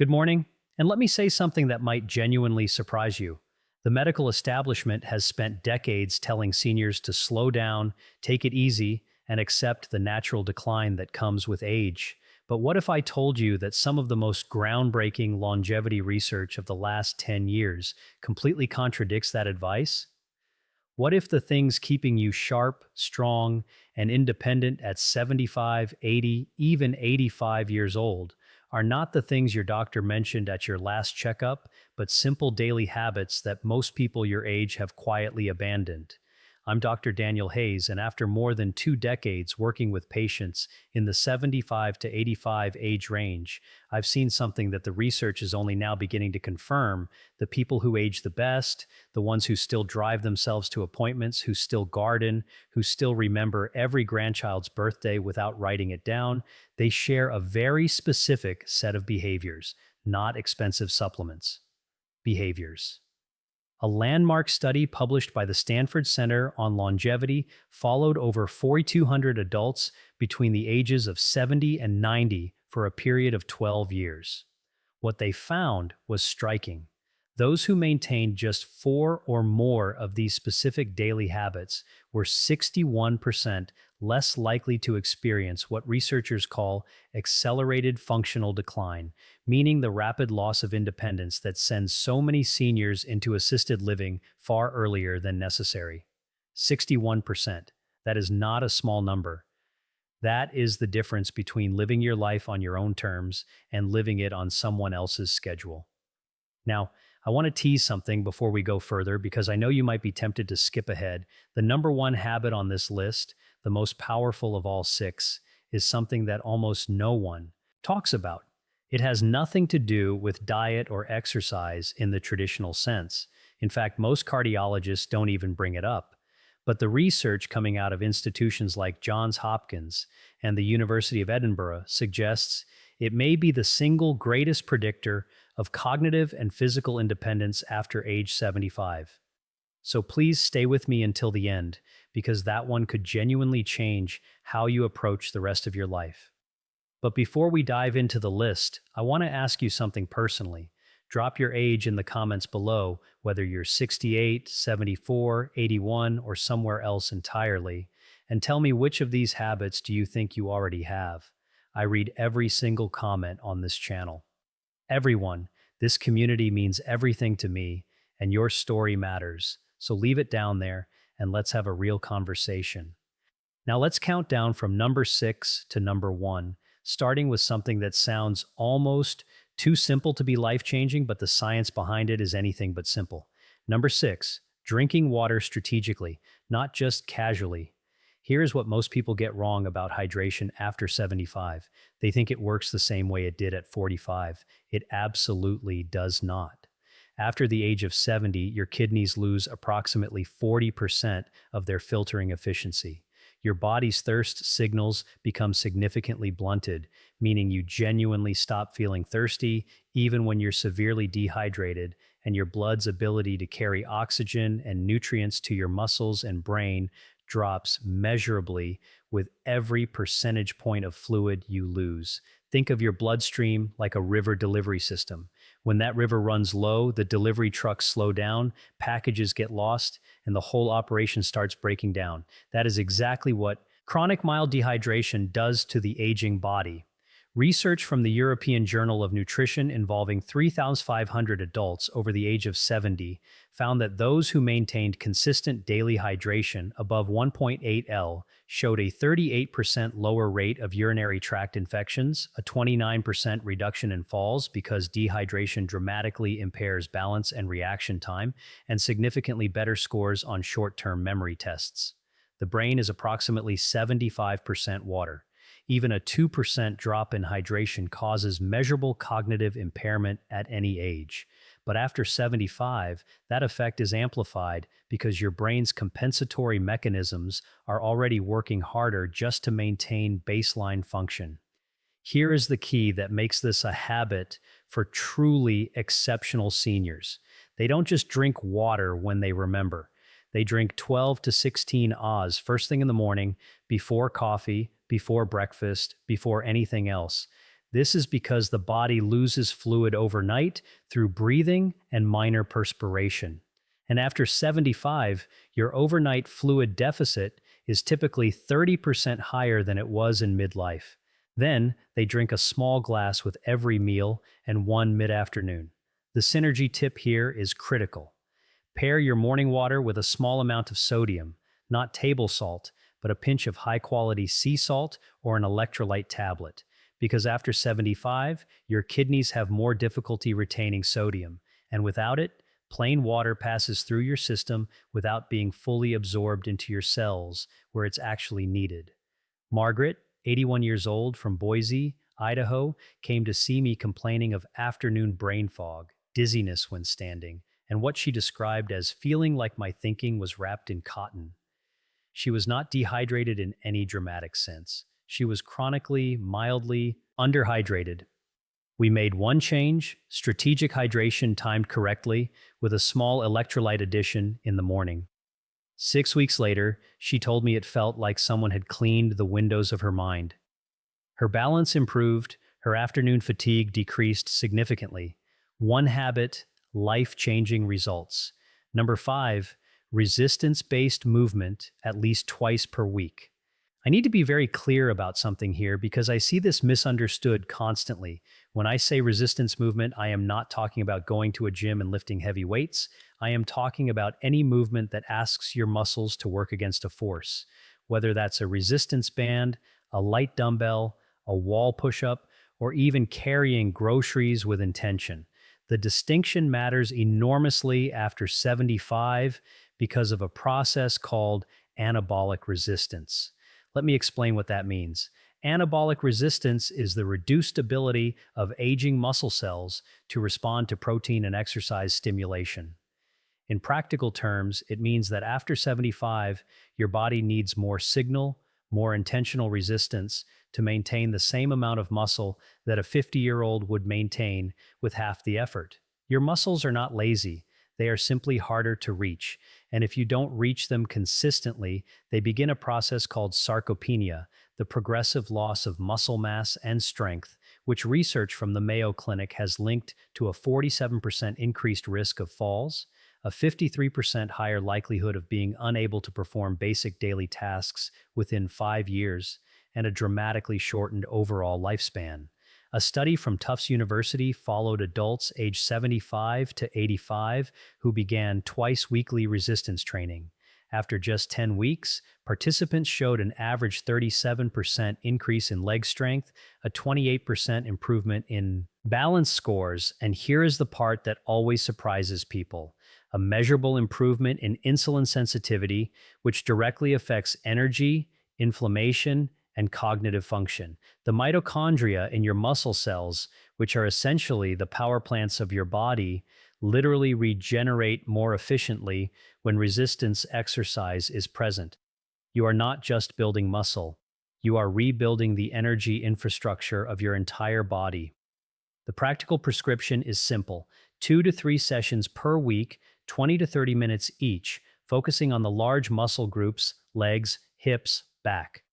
Good morning, and let me say something that might genuinely surprise you. The medical establishment has spent decades telling seniors to slow down, take it easy, and accept the natural decline that comes with age. But what if I told you that some of the most groundbreaking longevity research of the last 10 years completely contradicts that advice? What if the things keeping you sharp, strong, and independent at 75, 80, even 85 years old are not the things your doctor mentioned at your last checkup, but simple daily habits that most people your age have quietly abandoned? I'm Dr. Daniel Hayes, and after more than 2 decades working with patients in the 75 to 85 age range, I've seen something that the research is only now beginning to confirm. The people who age the best, the ones who still drive themselves to appointments, who still garden, who still remember every grandchild's birthday without writing it down, they share a very specific set of behaviors, not expensive supplements. Behaviors. A landmark study published by the Stanford Center on Longevity followed over 4,200 adults between the ages of 70 and 90 for a period of 12 years. What they found was striking. Those who maintained just four or more of these specific daily habits were 61% less likely to experience what researchers call accelerated functional decline, meaning the rapid loss of independence that sends so many seniors into assisted living far earlier than necessary. 61%. That is not a small number. That is the difference between living your life on your own terms and living it on someone else's schedule. Now, I want to tease something before we go further because I know you might be tempted to skip ahead. The number one habit on this list, the most powerful of all six, is something that almost no one talks about. It has nothing to do with diet or exercise in the traditional sense. In fact, most cardiologists don't even bring it up. But the research coming out of institutions like Johns Hopkins and the University of Edinburgh suggests it may be the single greatest predictor of cognitive and physical independence after age 75. So please stay with me until the end, because that one could genuinely change how you approach the rest of your life. But before we dive into the list, I want to ask you something personally. Drop your age in the comments below, whether you're 68, 74, 81, or somewhere else entirely, and tell me which of these habits do you think you already have. I read every single comment on this channel. Everyone, this community means everything to me, and your story matters. So leave it down there, and let's have a real conversation. Now let's count down from number 6 to number 1, starting with something that sounds almost too simple to be life-changing, but the science behind it is anything but simple. Number 6, drinking water strategically, not just casually. Here's what most people get wrong about hydration after 75. They think it works the same way it did at 45. It absolutely does not. After the age of 70, your kidneys lose approximately 40% of their filtering efficiency. Your body's thirst signals become significantly blunted, meaning you genuinely stop feeling thirsty even when you're severely dehydrated, and your blood's ability to carry oxygen and nutrients to your muscles and brain drops measurably with every percentage point of fluid you lose. Think of your bloodstream like a river delivery system. When that river runs low, the delivery trucks slow down, packages get lost, and the whole operation starts breaking down. That is exactly what chronic mild dehydration does to the aging body. Research from the European Journal of Nutrition involving 3,500 adults over the age of 70 found that those who maintained consistent daily hydration above 1.8 L showed a 38% lower rate of urinary tract infections, a 29% reduction in falls because dehydration dramatically impairs balance and reaction time, and significantly better scores on short-term memory tests. The brain is approximately 75% water. Even a 2% drop in hydration causes measurable cognitive impairment at any age. But after 75, that effect is amplified because your brain's compensatory mechanisms are already working harder just to maintain baseline function. Here is the key that makes this a habit for truly exceptional seniors. They don't just drink water when they remember. They drink 12 to 16 Oz first thing in the morning, before coffee, before breakfast, before anything else. This is because the body loses fluid overnight through breathing and minor perspiration. And after 75, your overnight fluid deficit is typically 30% higher than it was in midlife. Then they drink a small glass with every meal and one mid-afternoon. The synergy tip here is critical. Pair your morning water with a small amount of sodium, not table salt, but a pinch of high-quality sea salt or an electrolyte tablet. Because after 75, your kidneys have more difficulty retaining sodium, and without it, plain water passes through your system without being fully absorbed into your cells where it's actually needed. Margaret, 81 years old, from Boise, Idaho, came to see me complaining of afternoon brain fog, dizziness when standing, and what she described as feeling like my thinking was wrapped in cotton. She was not dehydrated in any dramatic sense. She was chronically, mildly underhydrated. We made one change, strategic hydration timed correctly, with a small electrolyte addition in the morning. 6 weeks later, she told me it felt like someone had cleaned the windows of her mind. Her balance improved, her afternoon fatigue decreased significantly. One habit, life-changing results. Number 5, resistance-based movement at least twice per week. I need to be very clear about something here because I see this misunderstood constantly. When I say resistance movement, I am not talking about going to a gym and lifting heavy weights. I am talking about any movement that asks your muscles to work against a force, whether that's a resistance band, a light dumbbell, a wall push-up, or even carrying groceries with intention. The distinction matters enormously after 75 because of a process called anabolic resistance. Let me explain what that means. Anabolic resistance is the reduced ability of aging muscle cells to respond to protein and exercise stimulation. In practical terms, it means that after 75, your body needs more signal, more intentional resistance to maintain the same amount of muscle that a 50-year-old would maintain with half the effort. Your muscles are not lazy. They are simply harder to reach, and if you don't reach them consistently, they begin a process called sarcopenia, the progressive loss of muscle mass and strength, which research from the Mayo Clinic has linked to a 47% increased risk of falls, a 53% higher likelihood of being unable to perform basic daily tasks within 5 years, and a dramatically shortened overall lifespan. A study from Tufts University followed adults aged 75 to 85 who began twice-weekly resistance training. After just 10 weeks, participants showed an average 37% increase in leg strength, a 28% improvement in balance scores, and here is the part that always surprises people: a measurable improvement in insulin sensitivity, which directly affects energy, inflammation, and cognitive function. The mitochondria in your muscle cells, which are essentially the power plants of your body, literally regenerate more efficiently when resistance exercise is present. You are not just building muscle, you are rebuilding the energy infrastructure of your entire body. The practical prescription is simple: 2 to 3 sessions per week, 20 to 30 minutes each, focusing on the large muscle groups, legs, hips, back.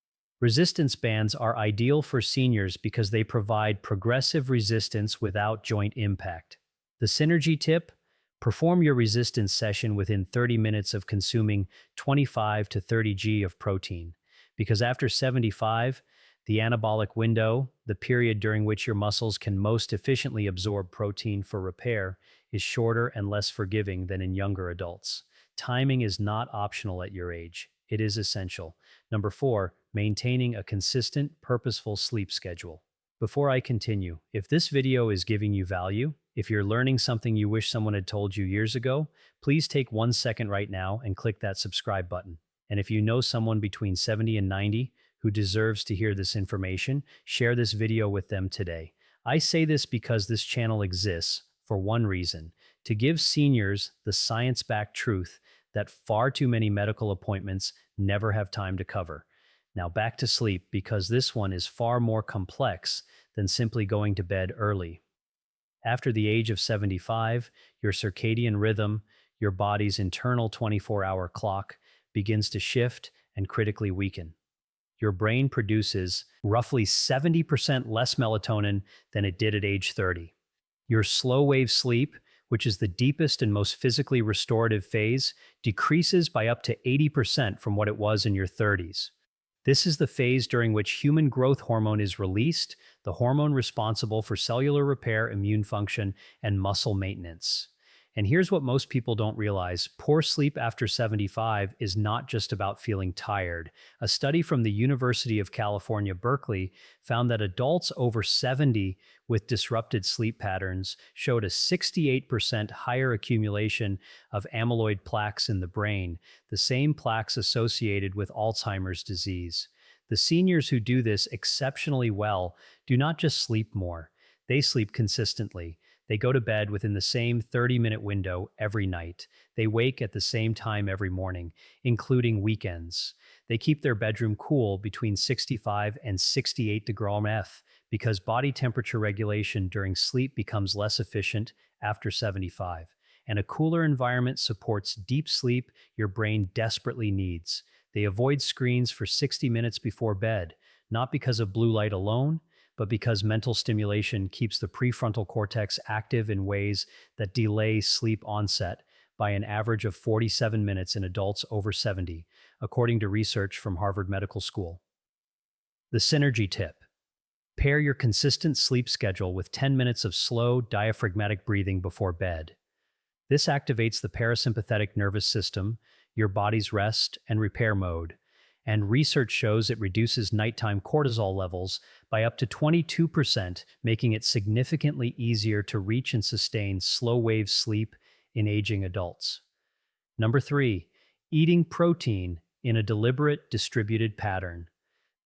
Resistance bands are ideal for seniors because they provide progressive resistance without joint impact. The synergy tip: perform your resistance session within 30 minutes of consuming 25 to 30 g of protein, because after 75, the anabolic window, the period during which your muscles can most efficiently absorb protein for repair, is shorter and less forgiving than in younger adults. Timing is not optional at your age. It is essential. Number 4, maintaining a consistent, purposeful sleep schedule. Before I continue, if this video is giving you value, if you're learning something you wish someone had told you years ago, please take 1 second right now and click that subscribe button. And if you know someone between 70 and 90 who deserves to hear this information, share this video with them today. I say this because this channel exists for one reason: to give seniors the science-backed truth that far too many medical appointments never have time to cover. Now back to sleep, because this one is far more complex than simply going to bed early. After the age of 75, your circadian rhythm, your body's internal 24-hour clock, begins to shift and critically weaken. your brain produces roughly 70% less melatonin than it did at age 30. Your slow wave sleep, which is the deepest and most physically restorative phase, decreases by up to 80% from what it was in your 30s. This is the phase during which human growth hormone is released, the hormone responsible for cellular repair, immune function, and muscle maintenance. And here's what most people don't realize: poor sleep after 75 is not just about feeling tired. A study from the University of California, Berkeley, found that adults over 70 with disrupted sleep patterns showed a 68% higher accumulation of amyloid plaques in the brain, the same plaques associated with Alzheimer's disease. The seniors who do this exceptionally well do not just sleep more, they sleep consistently. They go to bed within the same 30-minute window every night. They wake at the same time every morning, including weekends. They keep their bedroom cool between 65 and 68 degrees F because body temperature regulation during sleep becomes less efficient after 75. And a cooler environment supports deep sleep your brain desperately needs. They avoid screens for 60 minutes before bed, not because of blue light alone, but because mental stimulation keeps the prefrontal cortex active in ways that delay sleep onset by an average of 47 minutes in adults over 70, according to research from Harvard Medical School. The synergy tip: pair your consistent sleep schedule with 10 minutes of slow, diaphragmatic breathing before bed. This activates the parasympathetic nervous system, your body's rest and repair mode, and research shows it reduces nighttime cortisol levels by up to 22%, making it significantly easier to reach and sustain slow-wave sleep in aging adults. Number 3, eating protein in a deliberate, distributed pattern.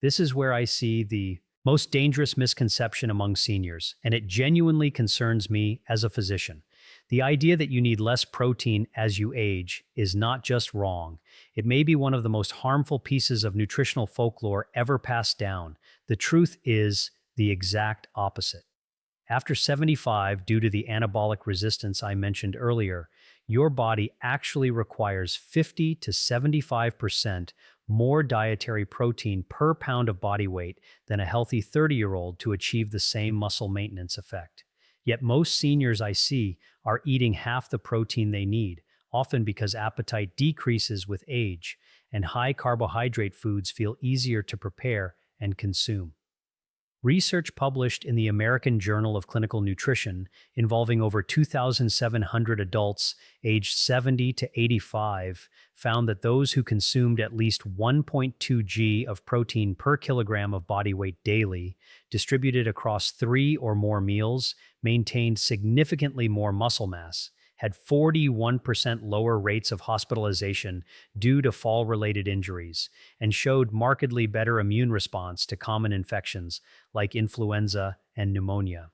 This is where I see the most dangerous misconception among seniors, and it genuinely concerns me as a physician. The idea that you need less protein as you age is not just wrong. It may be one of the most harmful pieces of nutritional folklore ever passed down. The truth is the exact opposite. After 75, due to the anabolic resistance I mentioned earlier, your body actually requires 50 to 75% more dietary protein per pound of body weight than a healthy 30-year-old to achieve the same muscle maintenance effect. Yet most seniors I see are eating half the protein they need, often because appetite decreases with age, and high carbohydrate foods feel easier to prepare and consume. Research published in the American Journal of Clinical Nutrition involving over 2,700 adults aged 70 to 85 found that those who consumed at least 1.2 g of protein per kilogram of body weight daily, distributed across 3 or more meals, maintained significantly more muscle mass, had 41% lower rates of hospitalization due to fall-related injuries, and showed markedly better immune response to common infections like influenza and pneumonia.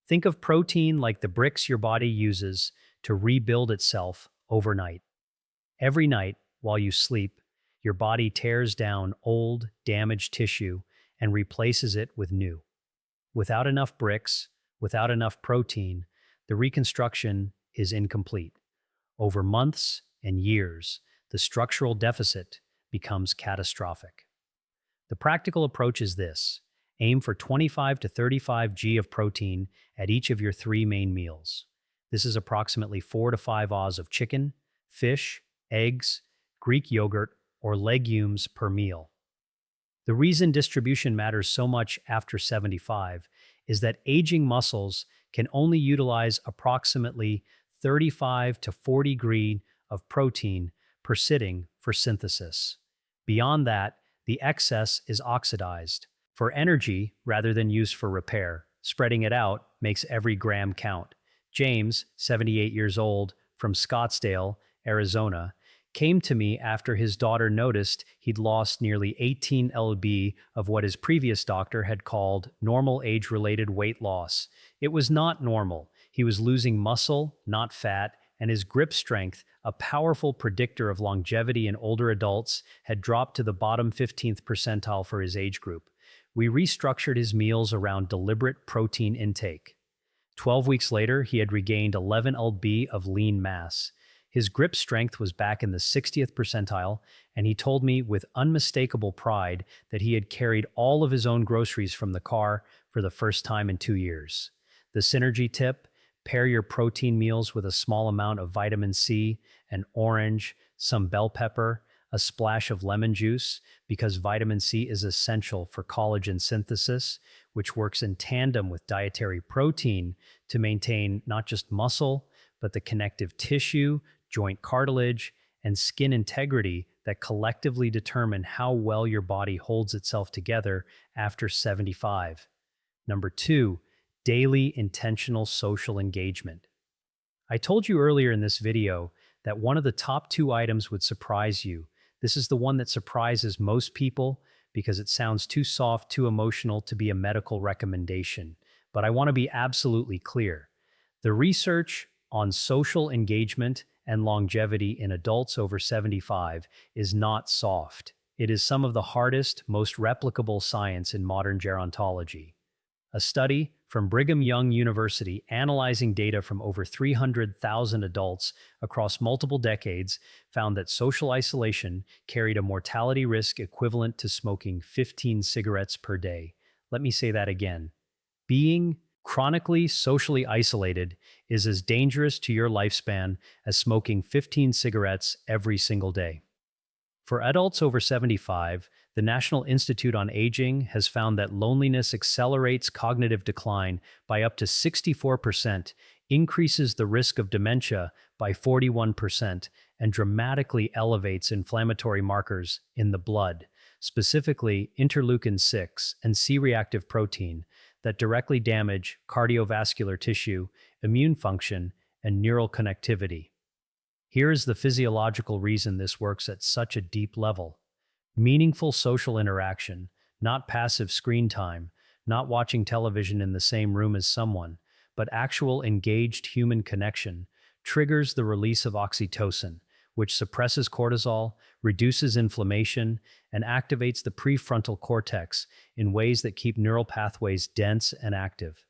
Think of protein like the bricks your body uses to rebuild itself overnight. Every night, while you sleep, your body tears down old, damaged tissue and replaces it with new. Without enough bricks, without enough protein, the reconstruction is incomplete. Over months and years, the structural deficit becomes catastrophic. The practical approach is this: aim for 25 to 35 g of protein at each of your 3 main meals. This is approximately 4 to 5 oz of chicken, fish, eggs, Greek yogurt, or legumes per meal. The reason distribution matters so much after 75 is that aging muscles can only utilize approximately 35 to 40 g of protein per sitting for synthesis. Beyond that, the excess is oxidized for energy rather than used for repair. Spreading it out makes every gram count. James, 78 years old, from Scottsdale, Arizona, came to me after his daughter noticed he'd lost nearly 18 lb of what his previous doctor had called normal age-related weight loss. It was not normal. He was losing muscle, not fat, and his grip strength, a powerful predictor of longevity in older adults, had dropped to the bottom 15th percentile for his age group. We restructured his meals around deliberate protein intake. 12 weeks later, he had regained 11 lb of lean mass. His grip strength was back in the 60th percentile, and he told me with unmistakable pride that he had carried all of his own groceries from the car for the first time in 2 years. The synergy tip: pair your protein meals with a small amount of vitamin C, an orange, some bell pepper, a splash of lemon juice, because vitamin C is essential for collagen synthesis, which works in tandem with dietary protein to maintain not just muscle, but the connective tissue, joint cartilage, and skin integrity that collectively determine how well your body holds itself together after 75. Number two, daily intentional social engagement. I told you earlier in this video that one of the top two items would surprise you. This is the one that surprises most people because it sounds too soft, too emotional to be a medical recommendation. But I want to be absolutely clear. The research on social engagement and longevity in adults over 75 is not soft. It is some of the hardest, most replicable science in modern gerontology. A study from Brigham Young University analyzing data from over 300,000 adults across multiple decades found that social isolation carried a mortality risk equivalent to smoking 15 cigarettes per day. Let me say that again. Being chronically socially isolated is as dangerous to your lifespan as smoking 15 cigarettes every single day. For adults over 75, the National Institute on Aging has found that loneliness accelerates cognitive decline by up to 64%, increases the risk of dementia by 41%, and dramatically elevates inflammatory markers in the blood, specifically interleukin 6 and C-reactive protein, that directly damage cardiovascular tissue, immune function, and neural connectivity. Here is the physiological reason this works at such a deep level. Meaningful social interaction, not passive screen time, not watching television in the same room as someone, but actual engaged human connection, triggers the release of oxytocin, which suppresses cortisol, reduces inflammation, and activates the prefrontal cortex in ways that keep neural pathways dense and active.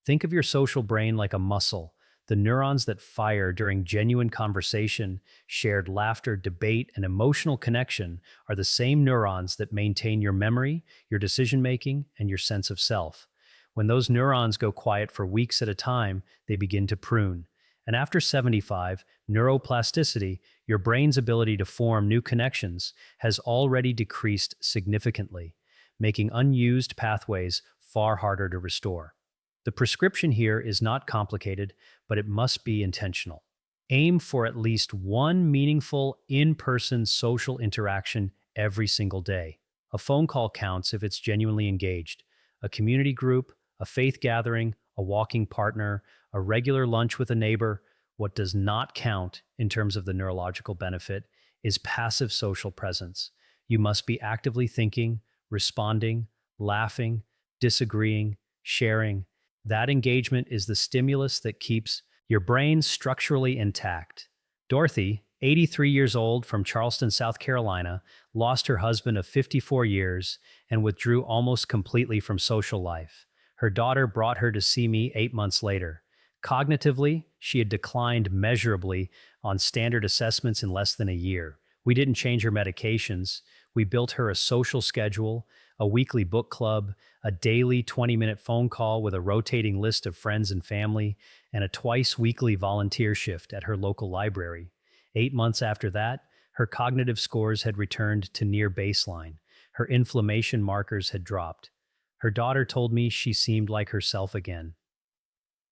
Think of your social brain like a muscle. The neurons that fire during genuine conversation, shared laughter, debate, and emotional connection are the same neurons that maintain your memory, your decision-making, and your sense of self. When those neurons go quiet for weeks at a time, they begin to prune. And after 75, neuroplasticity, your brain's ability to form new connections, has already decreased significantly, making unused pathways far harder to restore. The prescription here is not complicated, but it must be intentional. Aim for at least one meaningful in-person social interaction every single day. A phone call counts if it's genuinely engaged. A community group, a faith gathering, a walking partner, a regular lunch with a neighbor. What does not count in terms of the neurological benefit is passive social presence. You must be actively thinking, responding, laughing, disagreeing, sharing. That engagement is the stimulus that keeps your brain structurally intact. Dorothy, 83 years old from Charleston, South Carolina, lost her husband of 54 years and withdrew almost completely from social life. Her daughter brought her to see me 8 months later. Cognitively, she had declined measurably on standard assessments in less than a year. We didn't change her medications. We built her a social schedule, a weekly book club, a daily 20-minute phone call with a rotating list of friends and family, and a twice-weekly volunteer shift at her local library. 8 months after that, her cognitive scores had returned to near baseline. Her inflammation markers had dropped. Her daughter told me she seemed like herself again.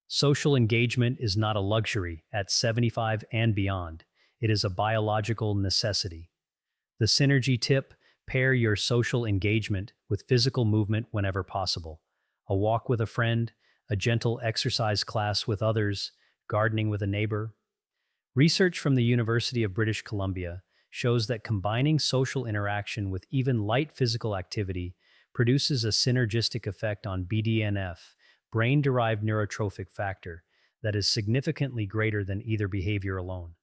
Social engagement is not a luxury at 75 and beyond. It is a biological necessity. The synergy tip: pair your social engagement with physical movement whenever possible. A walk with a friend, a gentle exercise class with others, gardening with a neighbor. Research from the University of British Columbia shows that combining social interaction with even light physical activity produces a synergistic effect on BDNF, brain-derived neurotrophic factor, that is significantly greater than either behavior alone.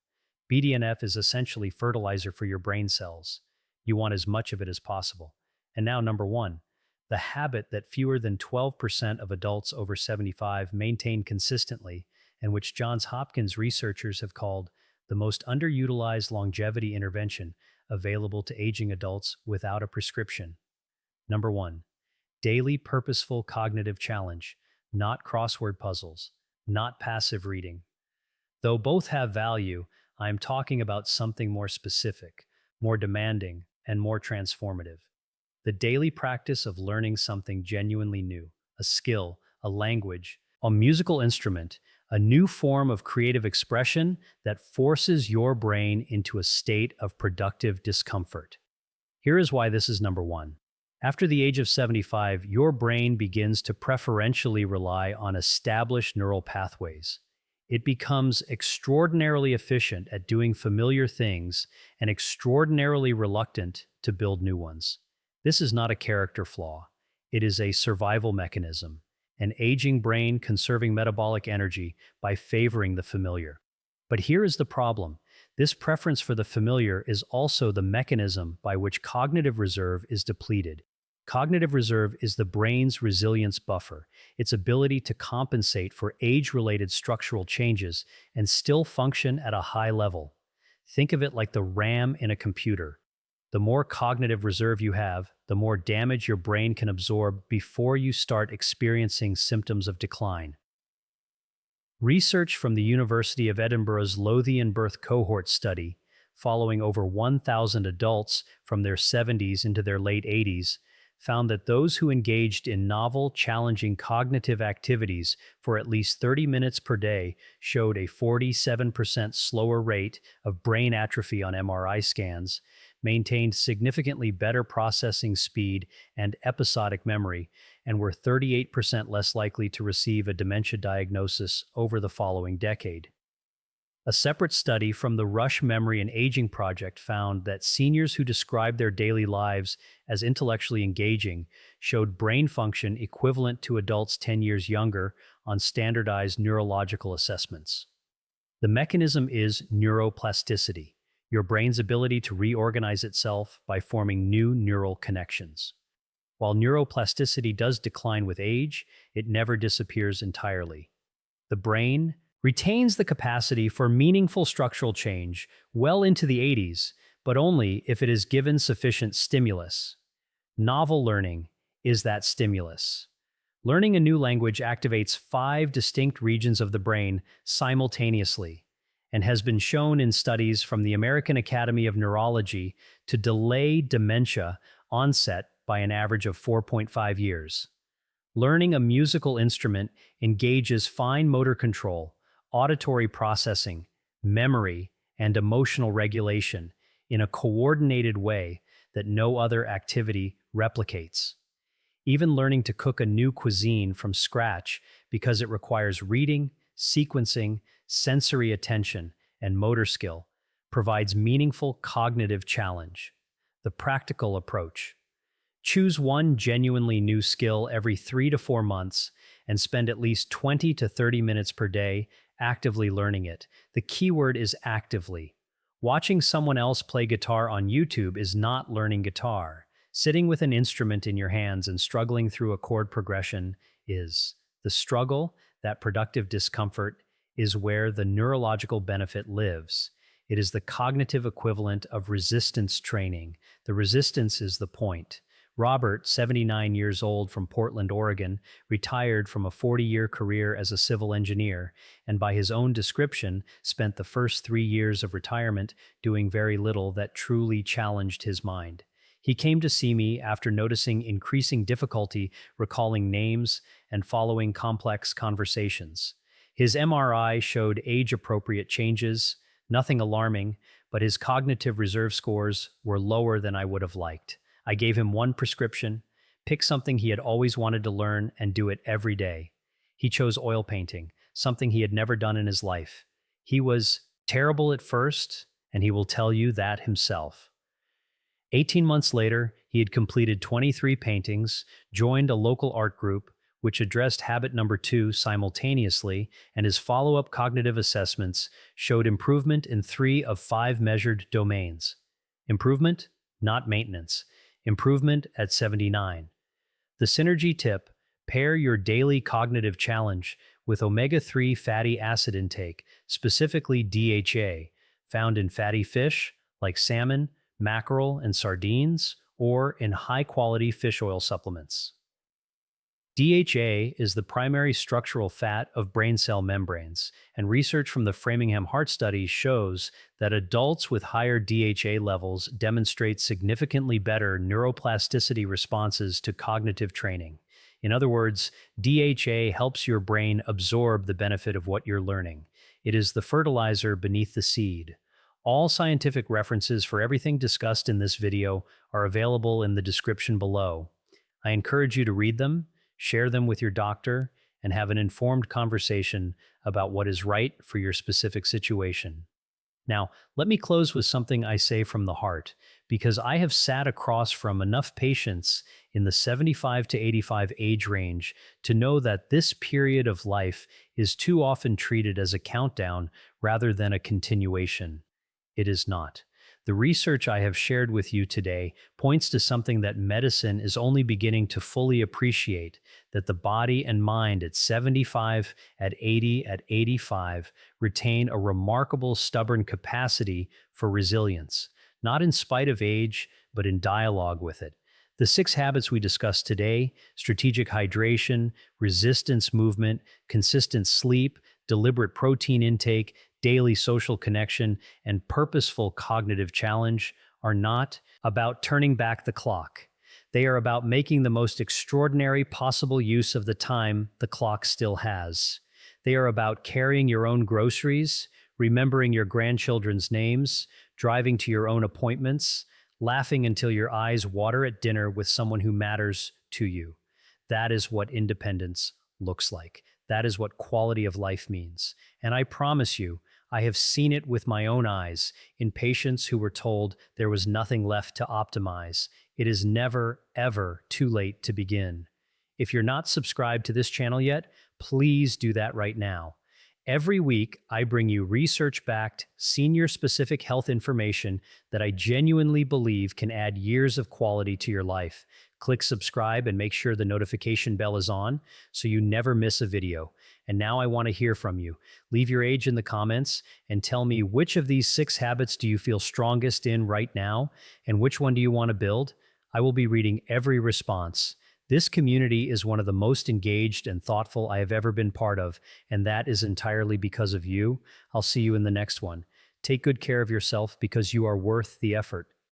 BDNF is essentially fertilizer for your brain cells. You want as much of it as possible. And now, number one, the habit that fewer than 12% of adults over 75 maintain consistently, and which Johns Hopkins researchers have called the most underutilized longevity intervention available to aging adults without a prescription. Number 1. Daily purposeful cognitive challenge, not crossword puzzles, not passive reading. Though both have value, I am talking about something more specific, more demanding, and more transformative. The daily practice of learning something genuinely new, a skill, a language, a musical instrument, a new form of creative expression that forces your brain into a state of productive discomfort. Here is why this is number 1. After the age of 75, your brain begins to preferentially rely on established neural pathways. It becomes extraordinarily efficient at doing familiar things and extraordinarily reluctant to build new ones. This is not a character flaw. It is a survival mechanism, an aging brain conserving metabolic energy by favoring the familiar. But here is the problem. This preference for the familiar is also the mechanism by which cognitive reserve is depleted. Cognitive reserve is the brain's resilience buffer, its ability to compensate for age-related structural changes and still function at a high level. Think of it like the RAM in a computer. The more cognitive reserve you have, the more damage your brain can absorb before you start experiencing symptoms of decline. Research from the University of Edinburgh's Lothian Birth Cohort study, following over 1,000 adults from their 70s into their late 80s, found that those who engaged in novel, challenging cognitive activities for at least 30 minutes per day showed a 47% slower rate of brain atrophy on MRI scans, maintained significantly better processing speed and episodic memory, and were 38% less likely to receive a dementia diagnosis over the following decade. A separate study from the Rush Memory and Aging Project found that seniors who described their daily lives as intellectually engaging showed brain function equivalent to adults 10 years younger on standardized neurological assessments. The mechanism is neuroplasticity, your brain's ability to reorganize itself by forming new neural connections. While neuroplasticity does decline with age, it never disappears entirely. The brain retains the capacity for meaningful structural change well into the 80s, but only if it is given sufficient stimulus. Novel learning is that stimulus. Learning a new language activates 5 distinct regions of the brain simultaneously and has been shown in studies from the American Academy of Neurology to delay dementia onset by an average of 4.5 years. Learning a musical instrument engages fine motor control, auditory processing, memory, and emotional regulation in a coordinated way that no other activity replicates. Even learning to cook a new cuisine from scratch because it requires reading, sequencing, sensory attention, and motor skill provides meaningful cognitive challenge. The practical approach. Choose one genuinely new skill every 3 to 4 months and spend at least 20 to 30 minutes per day actively learning it. The keyword is actively. Watching someone else play guitar on YouTube is not learning guitar. Sitting with an instrument in your hands and struggling through a chord progression is. The struggle, that productive discomfort, is where the neurological benefit lives. It is the cognitive equivalent of resistance training. The resistance is the point. Robert, 79 years old from Portland, Oregon, retired from a 40-year career as a civil engineer, and by his own description, spent the first 3 years of retirement doing very little that truly challenged his mind. He came to see me after noticing increasing difficulty recalling names and following complex conversations. His MRI showed age-appropriate changes, nothing alarming, but his cognitive reserve scores were lower than I would have liked. I gave him one prescription: pick something he had always wanted to learn and do it every day. He chose oil painting, something he had never done in his life. He was terrible at first, and he will tell you that himself. 18 months later, he had completed 23 paintings, joined a local art group, which addressed habit number 2 simultaneously, and his follow-up cognitive assessments showed improvement in 3 of 5 measured domains. Improvement, not maintenance. Improvement at 79. The synergy tip: pair your daily cognitive challenge with omega-3 fatty acid intake, specifically DHA, found in fatty fish like salmon, mackerel, and sardines, or in high-quality fish oil supplements. DHA is the primary structural fat of brain cell membranes, and research from the Framingham Heart Study shows that adults with higher DHA levels demonstrate significantly better neuroplasticity responses to cognitive training. In other words, DHA helps your brain absorb the benefit of what you're learning. It is the fertilizer beneath the seed. All scientific references for everything discussed in this video are available in the description below. I encourage you to read them, share them with your doctor, and have an informed conversation about what is right for your specific situation. Now, let me close with something I say from the heart, because I have sat across from enough patients in the 75 to 85 age range to know that this period of life is too often treated as a countdown rather than a continuation. It is not. The research I have shared with you today points to something that medicine is only beginning to fully appreciate, that the body and mind at 75, at 80, at 85 retain a remarkable stubborn capacity for resilience, not in spite of age, but in dialogue with it. The 6 habits we discussed today, strategic hydration, resistance movement, consistent sleep, deliberate protein intake, daily social connection, and purposeful cognitive challenge, are not about turning back the clock. They are about making the most extraordinary possible use of the time the clock still has. They are about carrying your own groceries, remembering your grandchildren's names, driving to your own appointments, laughing until your eyes water at dinner with someone who matters to you. That is what independence looks like. That is what quality of life means. And I promise you, I have seen it with my own eyes in patients who were told there was nothing left to optimize. It is never, ever too late to begin. If you're not subscribed to this channel yet, please do that right now. Every week, I bring you research-backed, senior-specific health information that I genuinely believe can add years of quality to your life. Click subscribe and make sure the notification bell is on so you never miss a video. And now I want to hear from you. Leave your age in the comments and tell me which of these 6 habits do you feel strongest in right now, and which one do you want to build? I will be reading every response. This community is one of the most engaged and thoughtful I have ever been part of, and that is entirely because of you. I'll see you in the next one. Take good care of yourself because you are worth the effort.